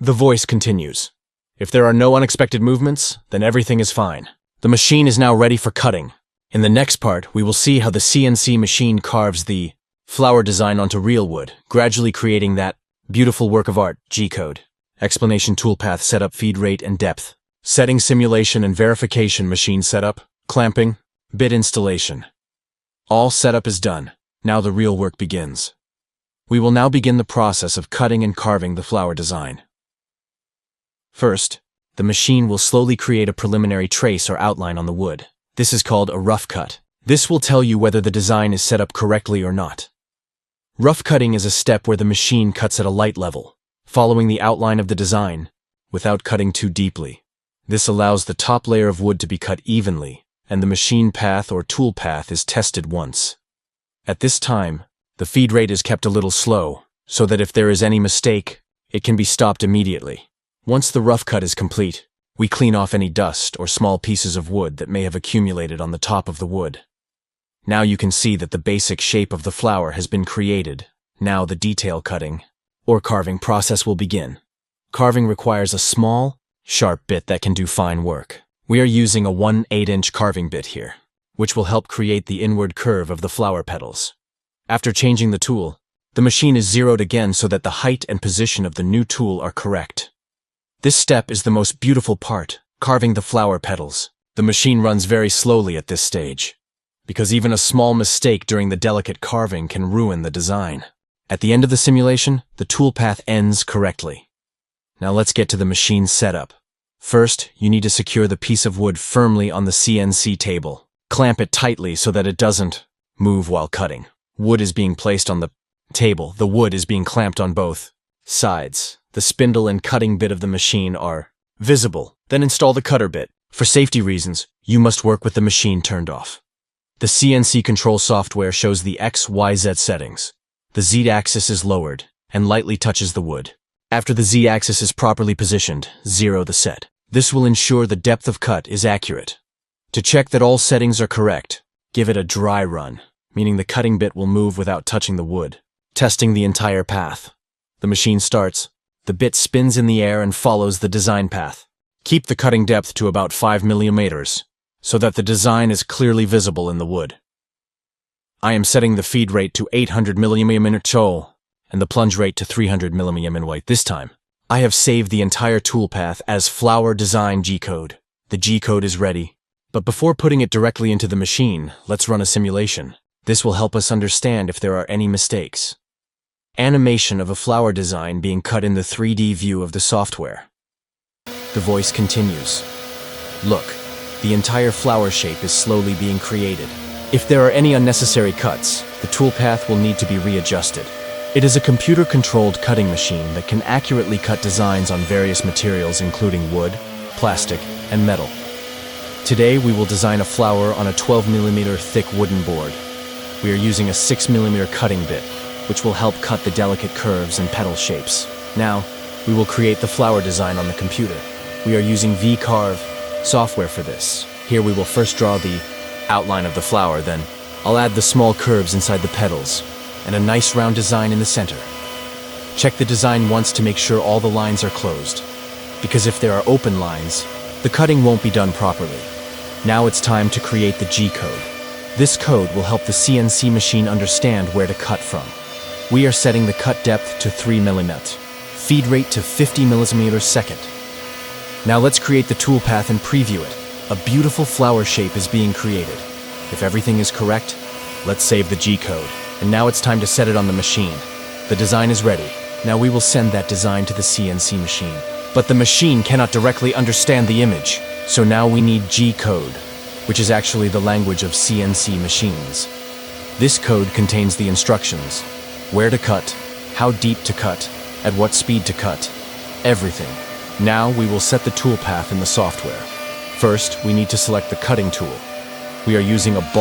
The voice continues. If there are no unexpected movements, then everything is fine. The machine is now ready for cutting. In the next part, we will see how the CNC machine carves the flower design onto real wood, gradually creating that beautiful work of art, G-code. Explanation: toolpath, setup, feed rate, and depth. Setting, simulation, and verification: machine setup, clamping, bit installation. All setup is done. Now the real work begins. We will now begin the process of cutting and carving the flower design. First, the machine will slowly create a preliminary trace or outline on the wood. This is called a rough cut. This will tell you whether the design is set up correctly or not. Rough cutting is a step where the machine cuts at a light level, following the outline of the design, without cutting too deeply. This allows the top layer of wood to be cut evenly, and the machine path or tool path is tested once. At this time, the feed rate is kept a little slow, so that if there is any mistake, it can be stopped immediately. Once the rough cut is complete, we clean off any dust or small pieces of wood that may have accumulated on the top of the wood. Now you can see that the basic shape of the flower has been created. Now the detail cutting or carving process will begin. Carving requires a small, sharp bit that can do fine work. We are using a 1/8" carving bit here, which will help create the inward curve of the flower petals. After changing the tool, the machine is zeroed again so that the height and position of the new tool are correct. This step is the most beautiful part, carving the flower petals. The machine runs very slowly at this stage, because even a small mistake during the delicate carving can ruin the design. At the end of the simulation, the tool path ends correctly. Now let's get to the machine setup. First, you need to secure the piece of wood firmly on the CNC table. Clamp it tightly so that it doesn't move while cutting. Wood is being placed on the table. The wood is being clamped on both sides. The spindle and cutting bit of the machine are visible. Then install the cutter bit. For safety reasons, you must work with the machine turned off. The CNC control software shows the X, Y, Z settings. The Z-axis is lowered and lightly touches the wood. After the Z-axis is properly positioned, zero the set. This will ensure the depth of cut is accurate. To check that all settings are correct, give it a dry run, meaning the cutting bit will move without touching the wood. Testing the entire path. The machine starts. The bit spins in the air and follows the design path. Keep the cutting depth to about 5 millimeters, so that the design is clearly visible in the wood. I am setting the feed rate to 800 mm and the plunge rate to 300 mm. This time, I have saved the entire toolpath as flower design G-code. The G-code is ready, but before putting it directly into the machine, let's run a simulation. This will help us understand if there are any mistakes. Animation of a flower design being cut in the 3D view of the software. The voice continues. Look, the entire flower shape is slowly being created. If there are any unnecessary cuts, the toolpath will need to be readjusted. It is a computer-controlled cutting machine that can accurately cut designs on various materials including wood, plastic, and metal. Today we will design a flower on a 12 mm thick wooden board. We are using a 6 mm cutting bit, which will help cut the delicate curves and petal shapes. Now, we will create the flower design on the computer. We are using V-Carve software for this. Here we will first draw the outline of the flower, then I'll add the small curves inside the petals, and a nice round design in the center. Check the design once to make sure all the lines are closed, because if there are open lines, the cutting won't be done properly. Now it's time to create the G-code. This code will help the CNC machine understand where to cut from. We are setting the cut depth to 3 mm, feed rate to 50 ms/second. Now let's create the toolpath and preview it. A beautiful flower shape is being created. If everything is correct, let's save the G-code. And now it's time to set it on the machine. The design is ready. Now we will send that design to the CNC machine. But the machine cannot directly understand the image, so now we need G-code, which is actually the language of CNC machines. This code contains the instructions: where to cut, how deep to cut, at what speed to cut, everything. Now we will set the toolpath in the software. First, we need to select the cutting tool. We are using a